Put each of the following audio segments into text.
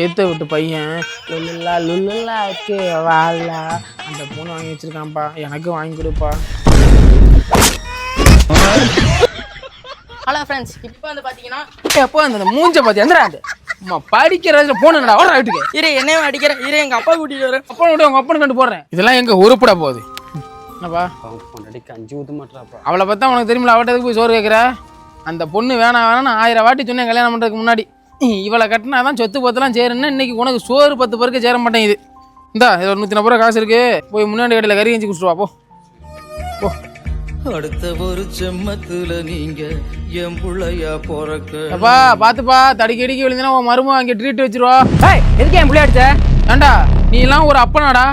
ஏத்த விட்டு பையன் அந்த பொண்ணு வாங்கி வச்சிருக்கான்ப்பா, எனக்கு வாங்கி கொடுப்பா. ஹலோ ஃப்ரெண்ட்ஸ், இப்போ வந்து பாத்தீங்கன்னா எப்போ அந்த மூஞ்ச பாத்தி எந்திரா அம்மா படிக்கிறதுல போனடா ஓட வீட்டுக்கு. இரு என்னையும் அடிக்கிற, இரு எங்க அப்பா கூட்டிட்டு வரேன். அப்பா விட உங்க அப்பனு கண்டு போடுறேன். இதெல்லாம் எங்க உருப்பட போகுது. என்னப்பா கஞ்சி ஊத்த மாட்டாப்பா. அவளை பார்த்தா உனக்கு தெரியுமில்ல, அவட்டதுக்கு போய் சோறு கேட்குற. அந்த பொண்ணு வேணாம் வேணான்னு 1000 வாட்டி சொன்னேன் கல்யாணம் பண்ணுறதுக்கு முன்னாடி. இவளை கட்டினாதான் சொத்து பத்தெல்லாம் சேருன்னா இன்னைக்கு உனக்கு சோறு 10 பேருக்கு சேர மாட்டேங்குது. இந்தா இது ஒரு 140 ரூபா காசு இருக்கு, போய் முன்னாடி கடையில் கறி கஞ்சி குடிச்சிட்டு வா போ. அடுத்த ஒரு செம்மத்துல நீங்க என் புள்ளையா போறக்க. அப்பா பாத்துப்பா, தடிக்கி அடிக்கி விழுந்தா உன் மருமக அங்கே ட்ரீட் வச்சிருவா. எதுக்கு என் பிள்ளை அடிச்ச? ஏண்டா நீ எல்லாம் ஒரு அப்பனாடா,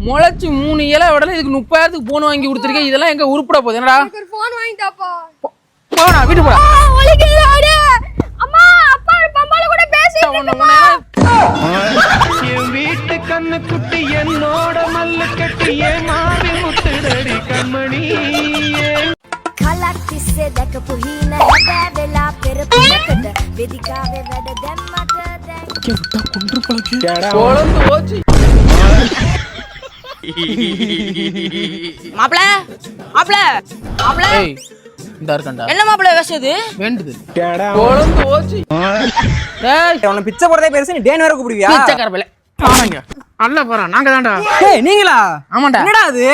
முளைச்சி 3 இலை விடல இதுக்கு 30,000 போன் வாங்கி கொடுத்துருக்கேன். இதெல்லாம் எங்க உருப்பட போகுது? என்னடா போன் வாங்கிட்டாப்பா. போடா வீட்டுக்கு போடா. அம்மா அப்பா பம்பால கூட பேசிட்டு என் வீட்டு கண்ணு குட்டி என்னோட மல்லு கட்டி என் மாவி முத்துடடி கண்மணி. කලක්තිස්සේ දැකපු හීන හැබෑ වෙලා පෙර පුලකට වෙදිකාවේ වැඩ දැම්මට கொழுந்து போச்சு. மாப்ள மாப்ள மாப்ள ஏய் இந்த இருக்கண்டா என்ன மாப்ள பேசுது வேண்டுது கொழுந்து போச்சு. ஏய் உன்னை பிச்சை போறதே பெருசு, நீ டேன் வேற கூப்பிடுவியா? பிச்சைக்கார பையல பாருங்க அல்ல போறா. நாங்க தான்டா. ஏய் நீங்களா? ஆமாண்டா. என்னடா அது?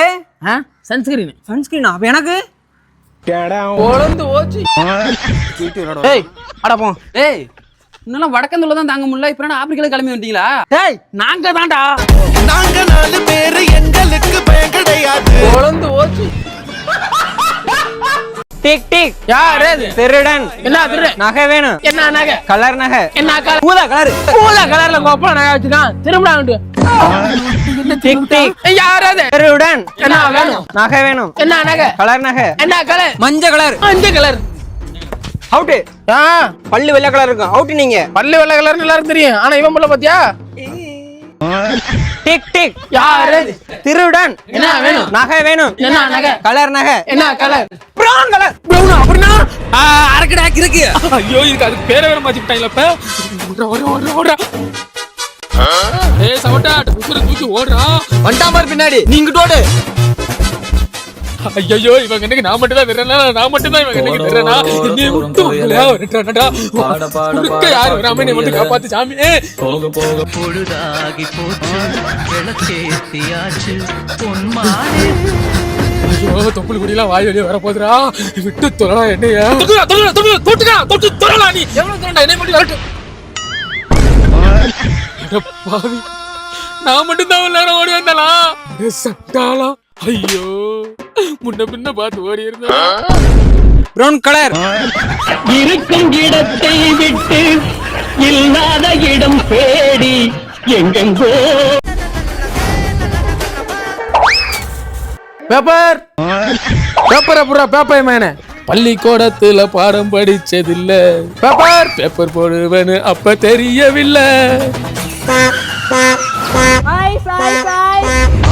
சன்ஸ்கிரீன். சன்ஸ்கிரீனா? அப்ப எனக்கு கொழுந்து போச்சு. ஏய் அட போ. ஏய் இன்னும் வடக்கந்துல தான் தாங்க முடியல, இப்ப ஆப்பிரிக்கால கிளம்பி வந்துட்டீங்களா? ஏய் நாங்க தான்டா. நாங்க 4 பேரு, எங்களுக்கு பயம் கிடையாது. கொழுந்து போச்சு. Tick tick. யார் அது? திருடன். என்ன திருடு? நகை வேணும். என்ன நகை? கலர் நகை. என்ன கலர்? ஊதா கலர். ஊதா கலர்ல கோப்பா நகை வச்சுக்கான். திரும்படா வந்து. Tick tick. யார் அது? திருடன். என்ன வேணும்? நகை வேணும். என்ன நகை? கலர் நகை. என்ன கலர்? மஞ்சள் கலர். மஞ்சள் கலர். அவுட். பல்லு வெள்ளை கலர் இருக்கும். அவுட் நீங்க. பல்லு வெள்ளை கலர்னு எல்லாருக்கும் தெரியும், ஆனா இவன் பல்ல பாத்தியா? Tick tick. யார் அது? திருடன். என்ன வேணும்? நகை வேணும். என்ன நகை? கலர் நகை. என்ன கலர்? Brown colour. ப்ரௌனா? அப்படினா அரக்கடா இருக்கு. ஐயோ இதுக்கு அதுக்கு பேரை வேற மாத்திட்டாங்களா இப்ப. ஓடுறா ஏய் சவட்டா புசுர தூக்கி ஓடுறா. வண்டாமர் பின்னாடி நீங்க ஓடு. ஐயோ இவன் கண்ணுக்கு நான் மட்டும் தான் வரேனா, நான் மட்டும் தான் இவன் கண்ணுக்கு வரேனா. நீ விட்டு வரடா. குறுக்க யார் வராம நீ மட்டும் காப்பாத்து சாமி. போக போக பொழுதாகி போச்சு, விளக்கேத்தியாச்சு பொன்மானே. ஐயோ தொப்புள் குடிலாம் வாய் வெளியே வர போதுடா. விட்டு தொலைடா என்னையா. தொட்டு தொலைடா நீ. எவ்வளவு தொலைடா என்னை மட்டும் வரட்டு. பாவி நான் மட்டும் தான் எல்லாரும் ஓடி வந்தாளா சட்டாளா. ஐயோ முன்ன பின்ன பார்த்து ஓடி இருந்தா. Brown colour. இருக்கும் இடத்தை விட்டு இல்லாத இடம் தேடி எங்கெங்கோ. பேப்பர் பேப்பர் பேப்பர் மேன பள்ளிக்கூடத்துல பாடம் படிச்சதில்ல. பேப்பர் போடுவேன்னு அப்ப தெரியவில்லை.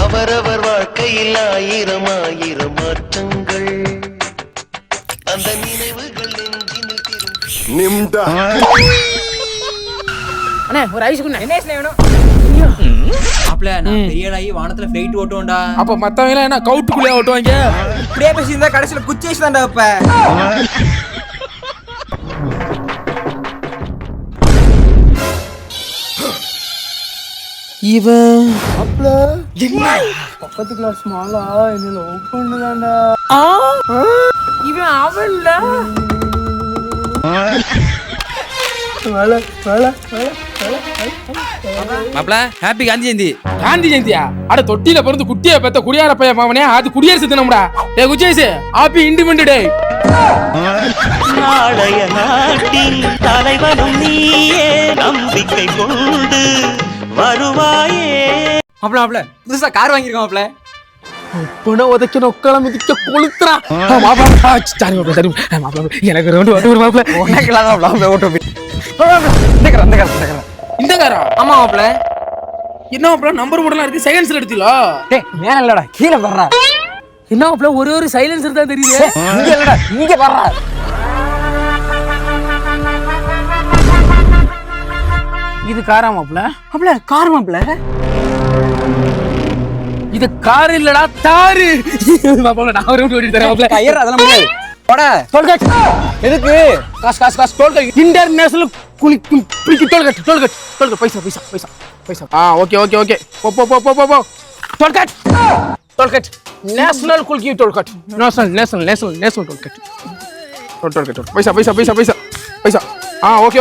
அவரவர் வாழ்க்கையில் 1000 மாற்றங்கள், அந்த நினைவுகள் நெஞ்சினில் திரும்பி. அண்ணே ஒரு ஐஸ் குண்ணே. என்ன வேணும்? மாப்ள நான் பெரியலாயி வானத்துல ஃளைட் ஓட்டுவோம்டா. அப்ப மத்தவங்க எல்லாம் என்ன கவுட்டுக்குள்ளே ஓட்டுவாங்க? இப்படியே பேசியிருந்தா கடைசியில குச்சேஷ் தான்டா இப்ப. இவன் அப்பல என்ன பக்கத்து கிளாஸ் மாலா என்ன லவ் பண்ணுதான்டா. இவன் அவன்ல மாப்ள ஹாப்பி காந்தி ஜெயந்தி. காந்தி ஜெயந்தியா? அட தொட்டில பிறந்து குட்டியை பெத்த குடியார பையன் மாவனே, அது குடியரசு தினம்டா. ஏ குச்சேஸ் ஹாப்பி இண்டிபெண்டன்ட் டே. நாளைய நாட்டில் தலைவனும் நீயே, நம்பிக்கை கொண்டு வருவாயே. மாப்ள புதுசா கார் வாங்கிருக்கோம் மாப்ள. பொண்ண உதைக்க நொக்கள மிதிக்க கொளுத்துறா. மாப்ள சரி மாப்ள சரி மாப்ள எனக்கு ரெண்டு ஒரு மாப்ள உனக்குலாம் மாப்ள ஓட்டு. இந்த காரா? ஆமா மாப்ள. என்ன மாப்ள நம்பர் போர்டுலாம் இருக்கு, செகண்ட்ஸ்ல எடுத்தீங்களா? டேய் மேல இல்லடா கீழ வர்றா. என்ன மாப்ள ஒரு சைலன்சர் தான் தெரியுது. இங்க இல்லடா, இங்க வர்றா. இது காரா மாப்ள? மாப்ள கார் மாப்ள. இது கார் இல்லடா, தாரு. மாப்ள நான் ஒரு ஓடி தரேன் மாப்ள. கயர் அதெல்லாம் முடியாது. போடா. டோல்கேட். எதுக்கு? காசு டோல்கேட். இன்டர்நேஷனல் குளிக்கு டோல்கேட். பைசா. ஓகே. போ. டோல்கேட். நேஷனல் குளிக்கு டோல்கேட். National tollgate. பைசா.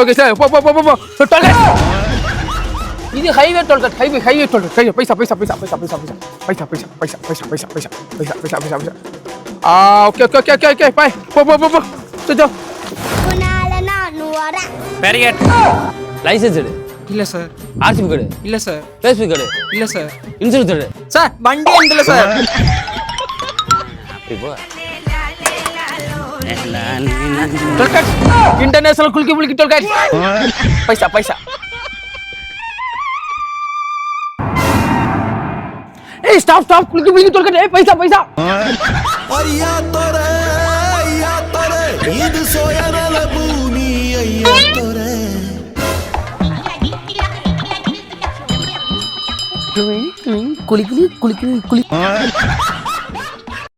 Okay sir. போ. டோல்கேட். இது ஹைவே டோல்கேட். பைசா. ஓகே. பை. போ. சோ. உன்னால நான் வரேன். பேரியட். லைசென்ஸ் எடு. இல்ல சார். ஆர்சி புக் எடு. இல்ல சார். ஃபேஸ்புக் எடு. இல்ல சார். இன்சூரன்ஸ் எடு. சார் வண்டி எந்தல சார். இப்போ டோல்கேட். இன்டர்நேஷனல் குளிக்கு டோல்கேட். பைசா. ஏய் ஸ்டாப் குளிக்கு டோல்கேட். ஏய் பைசா. ஐயா தோரே இது சோயனல பூமி ஐயா தோரே குளி